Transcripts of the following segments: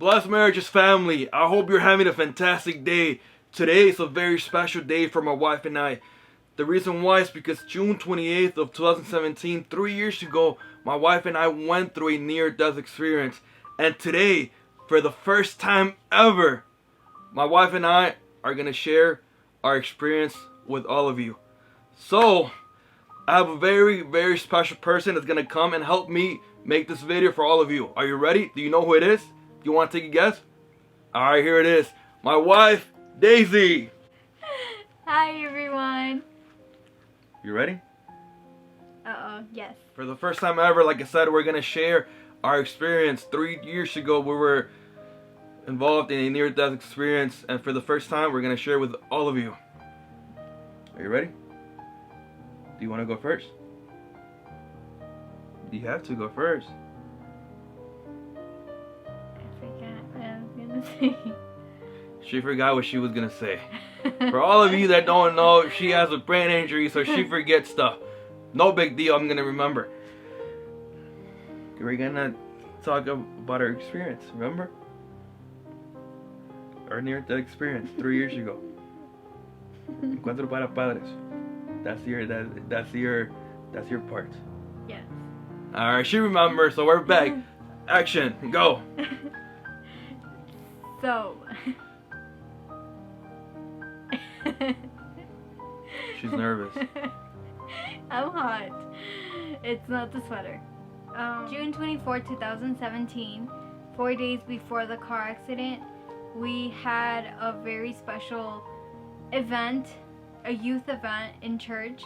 Blessed Marriages family, I hope you're having a fantastic day. Today is a very special day for my wife and I. The reason why is because June 28th of 2017, 3 years ago, my wife and I went through a near-death experience. And today, for the first time ever, my wife and I are going to share our experience with all of you. So, I have a very, very special person that's going to come and help me make this video for all of you. Are you ready? Do you know who it is? Do you want to take a guess? Alright, here it is. My wife, Daisy. Hi everyone. You ready? Yes. For the first time ever, like I said, we're going to share our experience. 3 years ago, we were involved in a near-death experience. And for the first time, we're going to share with all of you. Are you ready? Do you want to go first? You have to go first. I forgot what I was gonna say. She forgot what she was going to say. For all of you that don't know, she has a brain injury, so she forgets stuff. No big deal, I'm going to remember. We're going to talk about our experience, remember? Our near-death experience 3 years ago. Encuentro para Padres. That's your part. Yes. Alright, she remembers, so we're back. Action, go. So. She's nervous. I'm hot. It's not the sweater. June 24, 2017, 4 days before the car accident, we had a very special event, a youth event in church.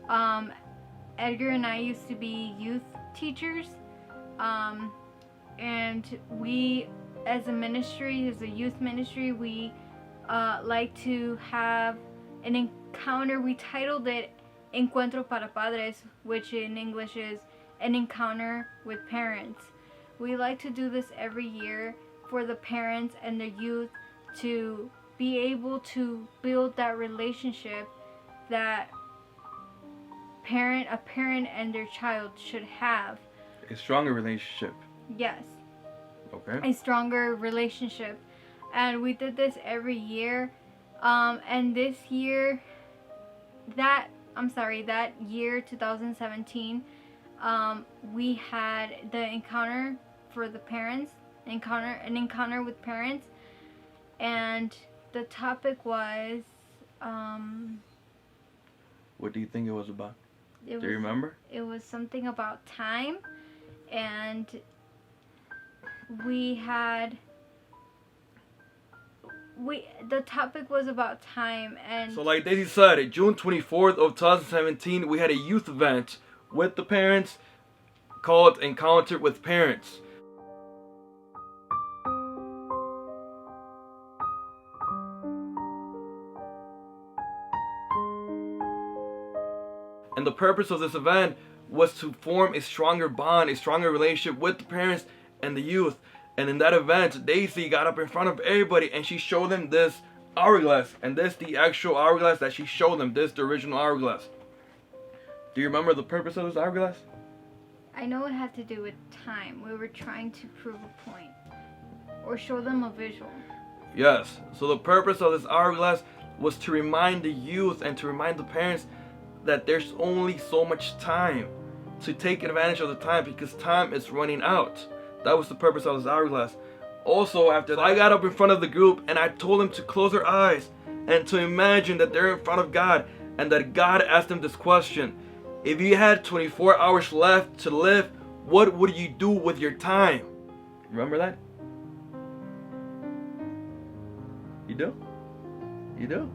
Edgar and I used to be youth teachers, and we, as a ministry, as a youth ministry, we like to have an encounter. We titled it Encuentro para Padres, which in English is an encounter with parents. We like to do this every year for the parents and the youth to be able to build that relationship that a parent and their child should have. A stronger relationship. Yes. Okay. A stronger relationship. And we did this every year. And this year, that year, 2017, we had the encounter for the parents, an encounter with parents, and the topic was, what do you think it was about? Do you remember? It was something about time, and the topic was about time. And so like Daisy said, June 24th of 2017, we had a youth event with the parents called Encounter with Parents. And the purpose of this event was to form a stronger bond, a stronger relationship with the parents and the youth. And in that event, Daisy got up in front of everybody and she showed them this hourglass. And this the actual hourglass that she showed them, this the original hourglass. Do you remember the purpose of this hourglass? I know it had to do with time. We were trying to prove a point or show them a visual. Yes, so the purpose of this hourglass was to remind the youth and to remind the parents that there's only so much time, to take advantage of the time because time is running out. That was the purpose of this hourglass. Also, after that, I got up in front of the group and I told them to close their eyes and to imagine that they're in front of God and that God asked them this question: if you had 24 hours left to live, what would you do with your time? Remember that? You do? You do?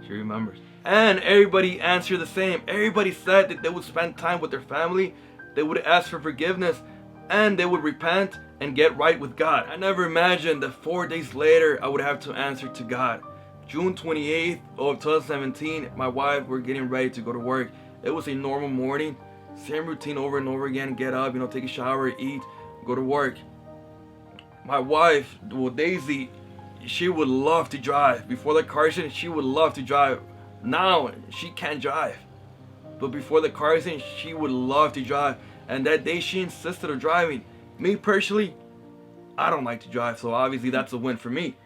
She remembers. And everybody answered the same. Everybody said that they would spend time with their family, they would ask for forgiveness, and they would repent and get right with God. I never imagined that 4 days later I would have to answer to God. June 28th of 2017, my wife were getting ready to go to work. It was a normal morning, same routine over and over again. Get up, take a shower, eat, go to work. My wife, Daisy, she would love to drive. Before the car accident, she would love to drive. Now, she can't drive. But before the car accident, she would love to drive. And that day, she insisted on driving. Me personally, I don't like to drive, so obviously that's a win for me.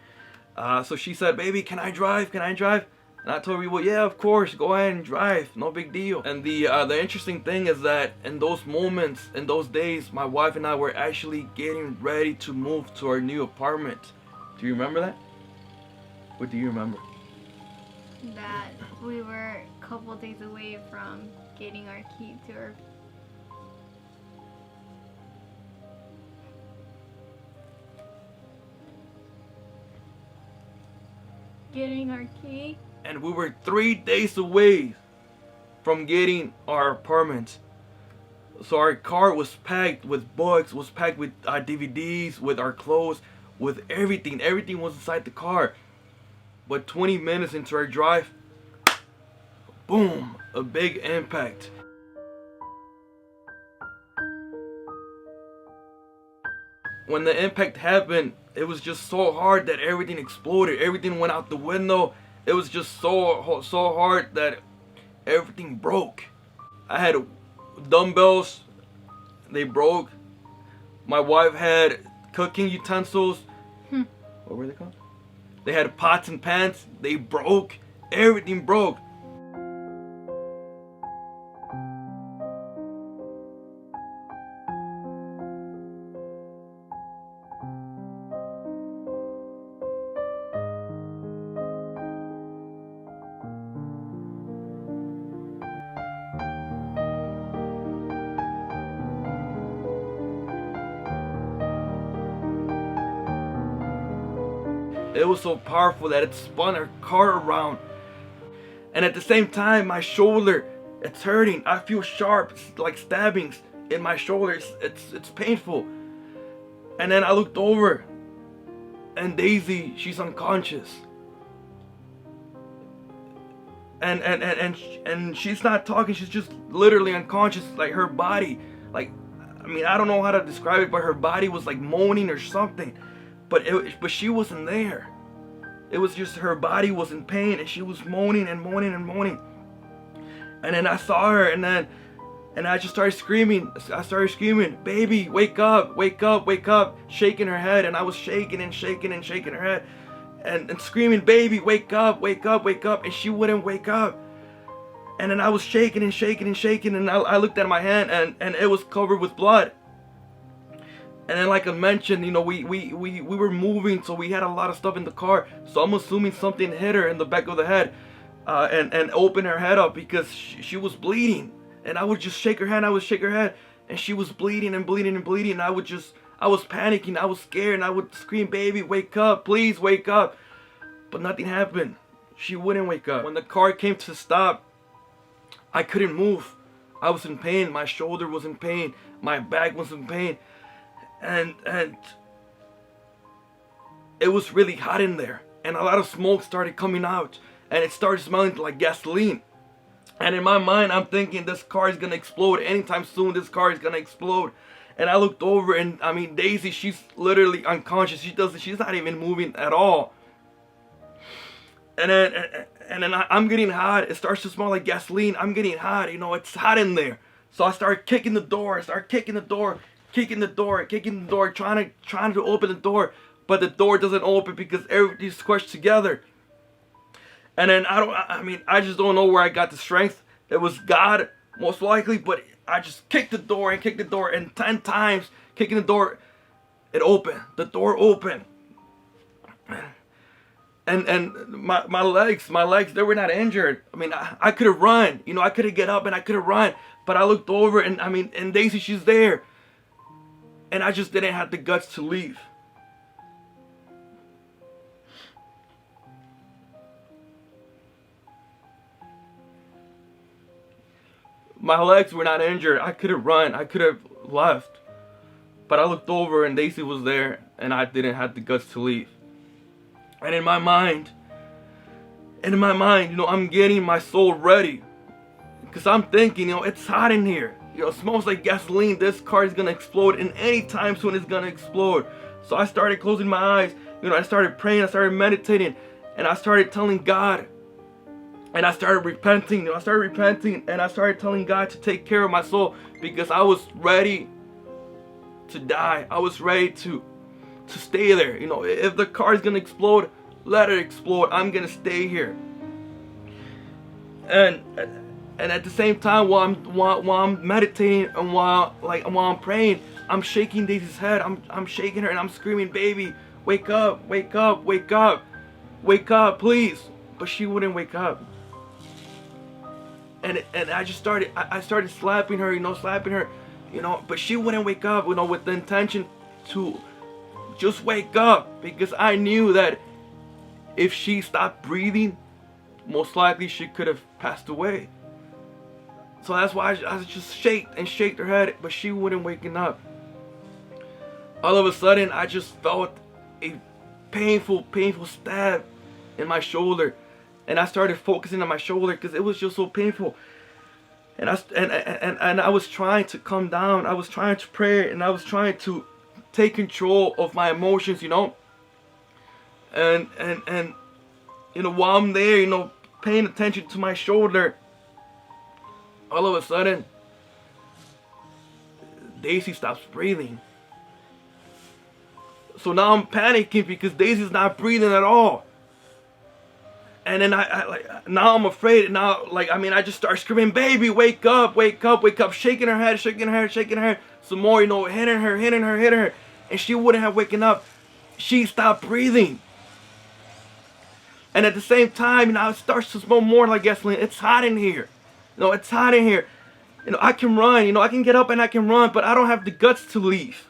So she said, baby, can I drive? Can I drive? And I told her, well, yeah, of course, go ahead and drive, no big deal. And the interesting thing is that in those moments, in those days, my wife and I were actually getting ready to move to our new apartment. Do you remember that? What do you remember? That we were a couple days away from getting our key to our... Getting our key. And we were 3 days away from getting our apartment. So our car was packed with books, was packed with DVDs, with our clothes, with everything. Everything was inside the car. But 20 minutes into our drive, boom, a big impact. When the impact happened, it was just so hard that everything exploded. Everything went out the window. It was just so hard that everything broke. I had dumbbells, they broke. My wife had cooking utensils. What were they called? They had pots and pans, they broke. Everything broke. It was so powerful that it spun our car around. And at the same time, my shoulder, it's hurting. I feel sharp, like stabbings in my shoulder. It's painful. And then I looked over, and Daisy, she's unconscious. And she's not talking. She's just literally unconscious. Like her body, like, I mean, I don't know how to describe it, but her body was like moaning or something. But she wasn't there. It was just her body was in pain, and she was moaning and moaning and moaning. And then I saw her, and I just started screaming. I started screaming, baby, wake up, wake up, wake up, shaking her head. And I was shaking and shaking and shaking her head, and screaming, baby, wake up, wake up, wake up. And she wouldn't wake up. And then I was shaking and shaking and shaking, and I looked at my hand, and it was covered with blood. And then, like I mentioned, you know, we were moving, so we had a lot of stuff in the car. So I'm assuming something hit her in the back of the head, and opened her head up, because she was bleeding. And I would just shake her hand, I would shake her head, and she was bleeding and bleeding and bleeding. And I was panicking, I was scared, and I would scream, baby, wake up, please wake up. But nothing happened. She wouldn't wake up. When the car came to stop, I couldn't move. I was in pain. My shoulder was in pain. My back was in pain. And it was really hot in there, and a lot of smoke started coming out, and it started smelling like gasoline. And in my mind, I'm thinking, this car is gonna explode anytime soon. This car is gonna explode. And I looked over, and I mean, Daisy, she's literally unconscious. She's not even moving at all. And then I'm getting hot. It starts to smell like gasoline. I'm getting hot. You know, it's hot in there. So I started kicking the door. Kicking the door, trying to open the door, but the door doesn't open because everything's squished together. And then I just don't know where I got the strength. It was God, most likely, but I just kicked the door, and 10 times kicking the door, it opened. The door opened. And my legs, they were not injured. I mean, I could have run. You know, I could have get up and I could have run, but I looked over, and Daisy, she's there. And I just didn't have the guts to leave. My legs were not injured. I could have run. I could have left. But I looked over, and Daisy was there, and I didn't have the guts to leave. And in my mind, you know, I'm getting my soul ready. Because I'm thinking, you know, it's hot in here. You know, it smells like gasoline. This car is going to explode, and anytime soon it's going to explode. So I started closing my eyes. You know, I started praying. I started meditating. And I started telling God. And I started repenting. You know, and I started telling God to take care of my soul, because I was ready to die. I was ready to to stay there. You know, if the car is gonna explode, let it explode. I'm gonna stay here. And at the same time, while I'm meditating and while I'm praying, I'm shaking Daisy's head. I'm shaking her and I'm screaming, "Baby, wake up, wake up, wake up, wake up, please!" But she wouldn't wake up. And I started slapping her, slapping her, but she wouldn't wake up, with the intention to just wake up, because I knew that if she stopped breathing, most likely she could have passed away. So that's why I just shaked her head, but she wouldn't waking up. All of a sudden, I just felt a painful stab in my shoulder, and I started focusing on my shoulder because it was just so painful. And I was trying to calm down. I was trying to pray, and I was trying to take control of my emotions, And while I'm there, paying attention to my shoulder, all of a sudden, Daisy stops breathing. So now I'm panicking because Daisy's not breathing at all. And then now I'm afraid. Now, I just start screaming, "Baby, wake up, wake up, wake up!" Shaking her head, shaking her head. Some more, hitting her. And she wouldn't have waken up. She stopped breathing. And at the same time, it starts to smell more like gasoline. It's hot in here. It's hot in here. I can run. I can get up and I can run, but I don't have the guts to leave.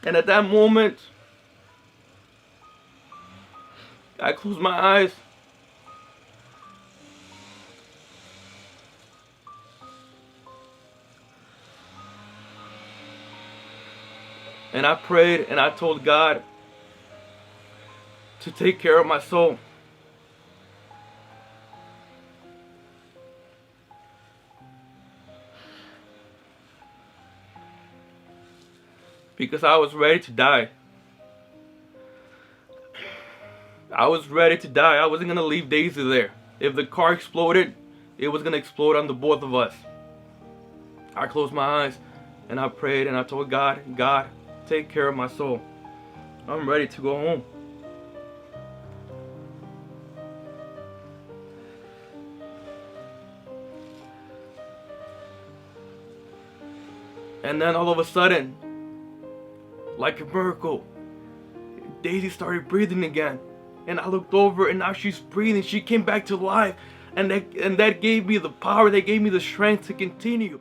And at that moment, I closed my eyes. And I prayed and I told God to take care of my soul. Because I was ready to die. I was ready to die. I wasn't going to leave Daisy there. If the car exploded, it was going to explode on the both of us. I closed my eyes and I prayed and I told God, "God, take care of my soul. I'm ready to go home." And then all of a sudden, like a miracle, Daisy started breathing again. And I looked over and now she's breathing. She came back to life. And that gave me the power, that gave me the strength to continue.